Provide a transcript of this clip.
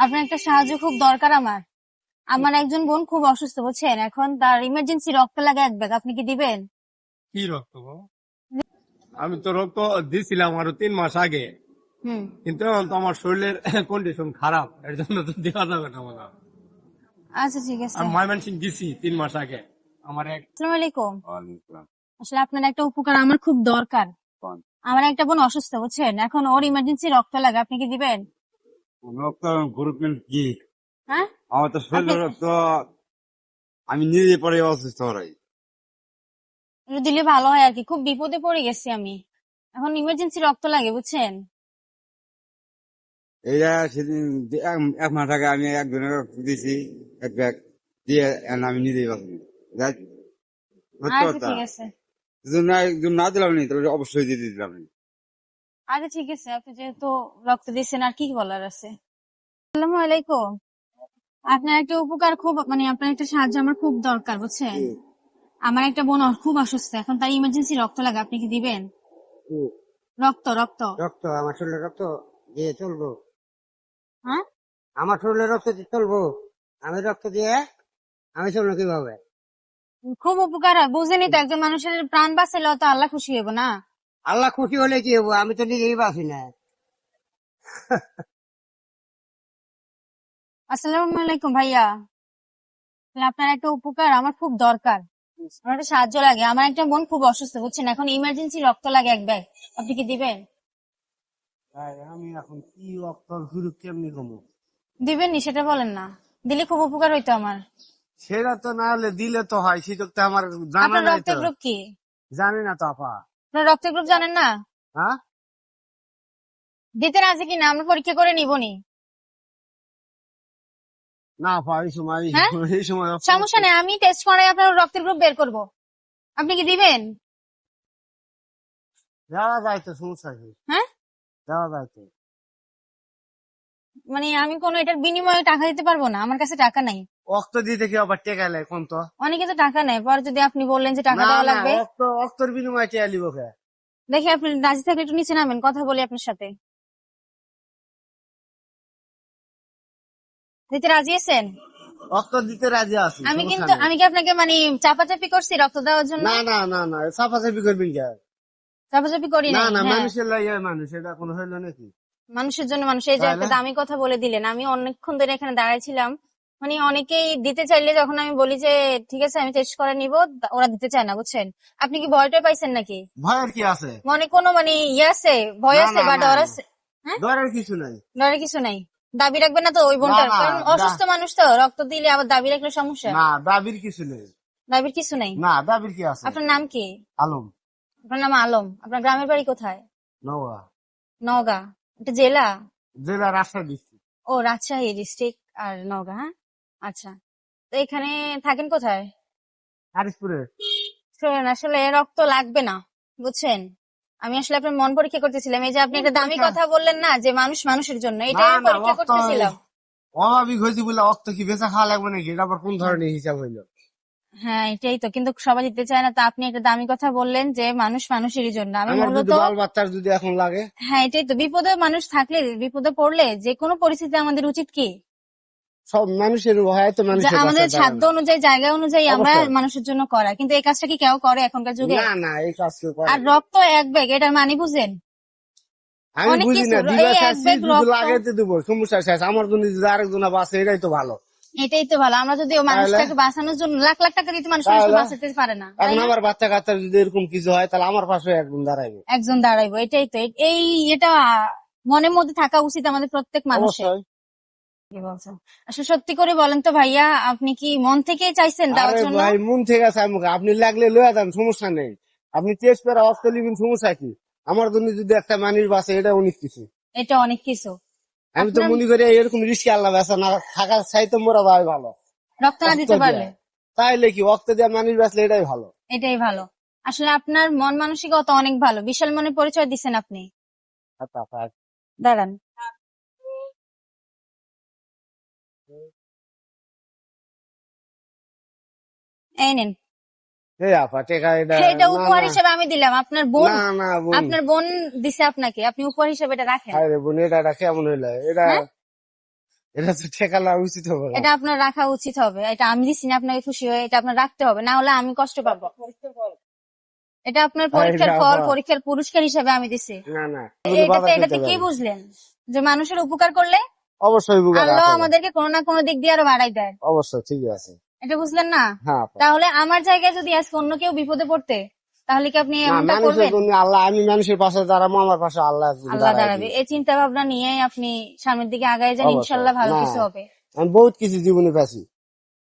আপনার একটা সাহায্য খুব দরকার আমার। আমার একজন বোন খুব অসুস্থ, বুঝছেন? এখন তার ইমার্জেন্সি রক্ত লাগে এক ব্যাগ। আপনি কি দিবেন? কি রক্ত গো? আমি তো রক্ত দিছিলাম আরো 3 মাস আগে, হুম। কিন্তু এখন তো আমার শরীরের কন্ডিশন খারাপ, এর জন্য তো দেওয়া যাবে না আমার। আচ্ছা, ঠিক আছে। আমি ময়মনসিং দিছি 3 মাস আগে। আমার এক আসসালামু আলাইকুম। আসলে আপনার একটা উপকার আমার খুব দরকার। আমার একটা বোন অসুস্থ, বুঝছেন? এখন ওর ইমার্জেন্সি রক্ত লাগে। আপনি কি দিবেন? রক্ত গ্রুপ কি? হ্যাঁ, আমার তো শরীরের রক্ত আমি নিজে পরে অসুস্থ হই। একটু দিলে ভালো হয় আর কি। খুব বিপদে পড়ে গেছি আমি। এখন ইমার্জেন্সি রক্ত লাগে, বুঝছেন? এইটা সেদিন এক মাস আগে আমি একজনের রক্ত দিয়েছি, এক ব্যাগ দিয়ে আমি নিজেই বাঁচি। সত্য আচ্ছা, কথা, ঠিক আছে। একজন না দিলাম নি তাহলে অবশ্যই দিয়ে দিলাম। আচ্ছা, ঠিক আছে। আপনি যেহেতু রক্ত দিচ্ছেন, আর কি বলার আছে। আসসালামু আলাইকুম। আপনার একটা উপকার খুব, মানে আপনার একটা সাহায্য আমার খুব দরকার, বুঝছেন? আমার একটা বোন খুব অসুস্থ, এখন তার ইমার্জেন্সি রক্ত লাগে। আপনি কি দিবেন? রক্ত রক্ত। রক্ত আমার শরীরে রক্ত দিয়ে চলবো? হ্যাঁ, আমার শরীরে রক্ত দিয়ে চলবো? আমি রক্ত দিয়ে আমি চলবো কিভাবে? খুব উপকার হয়, বুঝেনি তো? একজন মানুষের প্রাণ বাঁচাইলে তো আল্লাহ খুশি হইব না? আল্লাহ খুশি হলে কি হবো? আমি তো নিজেই বাঁচি না। আসসালামু আলাইকুম ভাইয়া। আপনার একটা উপকার আমার খুব দরকার। আমার একটা সাহায্য লাগে। আমার একটা বোন খুব অসুস্থ, বুঝছেন? এখন ইমার্জেন্সি রক্ত লাগে এক ব্যাগ। আপনি কি দিবেন? আমি এখন কি রক্ত শুরু কেমনি কমো? দিবেন নি সেটা বলেন না। দিলে খুব উপকার হইতো আমার। সেটা তো না হলে দিলে তো হয়, সেটা তো আমার জানা আপনার নাই রক্তের তো। গ্রুপ কি? জানি না তো আপা। আপনার রক্তের গ্রুপ জানেন না? হ্যাঁ, দিতে রাজি কিনা আমরা পরীক্ষা করে নিবনি। না আপা, এই সময় হ্যাঁ, এই সময় সমস্যা নেই, আমি টেস্ট করে আপনার রক্তের গ্রুপ বের করব। আপনি কি দিবেন? যাওয়া যায় তো, সমস্যা কি? হ্যাঁ, যাওয়া যায় তো। মানে আমি কোনো এটার বিনিময়ে টাকা দিতে পারবো না, আমার কাছে টাকা নাই। রক্ত দিতে কি আবার টেকা লাই কোন তো? অনেকে তো টাকা নেয়, পরে যদি আপনি বললেন যে টাকা না দেওয়া না, লাগবে। রক্তর বিনিময়ে টেকা লিব কে? দেখি আপনি রাজি থাকলে একটু নিচে নামেন, কথা বলি আপনার সাথে। দিতে রাজি আছেন? রক্ত দিতে রাজি আছি, সমস্যা নেই। আমি কি আপনাকে মানে চাপাচাপি করছি রক্ত দেওয়ার জন্য? না না না না, সাফাসাফি করবেন কে? চাপাচাপি করি না নাই। না, হ্যাঁ, মানুষের লাগে মানুষ, এটা কোনো হইলো নাকি? মানুষের জন্য মানুষ। এই যে একটা তাহলে দামি কথা বলে দিলেন, আমি অনেকক্ষণ ধরে এখানে দাঁড়াইছিলাম। মানে অনেকেই দিতে চাইলে যখন আমি বলি যে ঠিক আছে আমি টেস্ট করে নিব, ওরা দিতে চায় না, বুঝছেন? আপনি কি ভয়টা পাইছেন নাকি? ভয়ের কি আছে? মনে কোনো মানে ইয়ে আছে, ভয় না আছে না বা না, ডর আছে? হ্যাঁ, ডরের কিছু নাই। ডরের কিছু নাই। দাবি রাখবেন না তো ওই না বোনটার? না, কারণ অসুস্থ মানুষ তো, রক্ত দিলে আবার দাবি রাখলে সমস্যা। না দাবির কিছু নেই। দাবির কিছু নাই। না, দাবির কি আছে? আপনার নাম কি? আলম। আপনার নাম আলম। আপনার গ্রামের বাড়ি কোথায়? নওয়া। নওগাঁ। এটা জেলা? জেলা রাজশাহী ডিস্ট্রিক্ট। ও, রাজশাহী ডিস্ট্রিক্ট আর নওগাঁ। হ্যাঁ, আচ্ছা। তো এখানে থাকেন কোথায়? হারিসপুরে। শোনেন, আসলে রক্ত লাগবে না, বুঝছেন? আমি আসলে আপনার মন পরীক্ষা করতেছিলাম। এই যে আপনি একটা দামি কথা বললেন না যে মানুষ মানুষের জন্য, না এটাই আমি না, পরীক্ষা রক্ত করতেছিলাম। অভাবিক হয়েছে বলে রক্ত কি বেচা খাওয়া লাগবে নাকি? এটা আবার কোন ধরনের হিসাব হইলো? হ্যাঁ, এটাই তো, কিন্তু সবাই দিতে চায় না। তো আপনি একটা দামি কথা বললেন যে মানুষ মানুষেরই জন্য। আমি আমার মূলত, যদি বাল বাচ্চার যদি এখন লাগে? হ্যাঁ এটাই তো, বিপদে মানুষ থাকলে, বিপদে পড়লে যে কোনো পরিস্থিতি আমাদের উচিত কি সব মানুষের হয় তো, মানুষের আমাদের পাশে সাধ্য দাঁড়ানো। অনুযায়ী, জায়গা অনুযায়ী আমরা অবশ্যই। মানুষের জন্য করা। কিন্তু এই কাজটা কি কেউ করে এখনকার যুগে? না না, এই কাজ কেউ করে আর না। রক্ত এক ব্যাগ, এটার মানে বুঝেন? আমি অনেক বুঝি কিছু, না, এই দিবা এক চাচ্ছি ব্যাগ যদি রক্ত, লাগাইতে দেবো, সমস্যা শেষ। আমার জন্য যদি আরেকজন বাঁচে এটাই তো ভালো। এটাই তো ভালো। আমরা যদি ওই তাহলে মানুষটাকে বাঁচানোর জন্য লাখ লাখ টাকা দিতে মানুষ মানুষকে তাহলে বাঁচাতে পারে না, তাই এখন না? আমার বাচ্চা কাচ্চার যদি এরকম কিছু হয় তাহলে আমার পাশে একজন দাঁড়াইবে। একজন দাঁড়াইবো, এটাই তো। এই এটা মনের মধ্যে থাকা উচিত আমাদের প্রত্যেক মানুষের। অবশ্যই। কি বলছেন? আসলে সত্যি করে বলেন তো ভাইয়া, আপনি কি মন থেকে চাইছেন দেওয়ার আরে জন্য? ভাই, মন থেকে আছে, আপনি লাগলে লয়ে যান, সমস্যা নেই। আপনি টেস্ট করে অস্ত লিবেন, সমস্যা কি? আমার জন্য যদি একটা মানুষ বাঁচে এটা অনেক কিছু। এটা অনেক কিছু। আমি তো আপনার মনে করি এরকম রিস্কি আল্লাহ বেচা না থাকার চাইতে মোরা ভাই ভালো। রক্ত না অক্ত দিতে দিয়া পারলে তাইলে কি, অক্ত দিয়া মানুষ বাঁচলে এটাই ভালো। এটাই ভালো। আসলে আপনার মন মানসিকতা অনেক ভালো, বিশাল মনের পরিচয় দিচ্ছেন আপনি। আচ্ছা আচ্ছা। দাঁড়ান, এই নেন। এই আপা টেকা এটা? এটা না উপহার না হিসেবে আমি দিলাম। আপনার বোন, না না বোন, আপনার বোন দিছে আপনাকে, আপনি উপহার হিসেবে এটা রাখেন। হায় রে বোন, এটা কেমন হইলো এটা? হ্যাঁ, এটা তো ঠেকালা উচিত হবে না। এটা আপনার রাখা উচিত হবে। এটা আমি দিচ্ছি না আপনাকে খুশি হয়ে, এটা আপনার রাখতে হবে, না হলে আমি কষ্ট পাবো। এটা আপনার পরীক্ষার আরে ফল, বাবা। পরীক্ষার পুরস্কার হিসেবে আমি দিছি। না না এটাতে কি বুঝলেন যে মানুষের উপকার করলে অবশ্যই উপকার আল্লাহ আছে। আমাদেরকে কোনো না কোনো দিক দিয়ে আরো বাড়াই দেয়। অবশ্যই ঠিকই আছে। এটা বুঝলেন না? হ্যাঁ আপা। তাহলে আমার জায়গায় যদি আজকে অন্য কেউ বিপদে পড়তে, তাহলে কি আপনি না এমনটা মানুষের করবেন? জন্য আল্লাহ, আমি মানুষের পাশে দাঁড়াবো, আমার পাশে আল্লাহ আল্লাহ দাঁড়াবে। এই চিন্তা ভাবনা নিয়ে আপনি সামনের দিকে আগায় যান, অবশ্যই। ইনশাল্লাহ ভালো না। কিছু হবে। আমি বহুত কিছু জীবনে পাচ্ছি।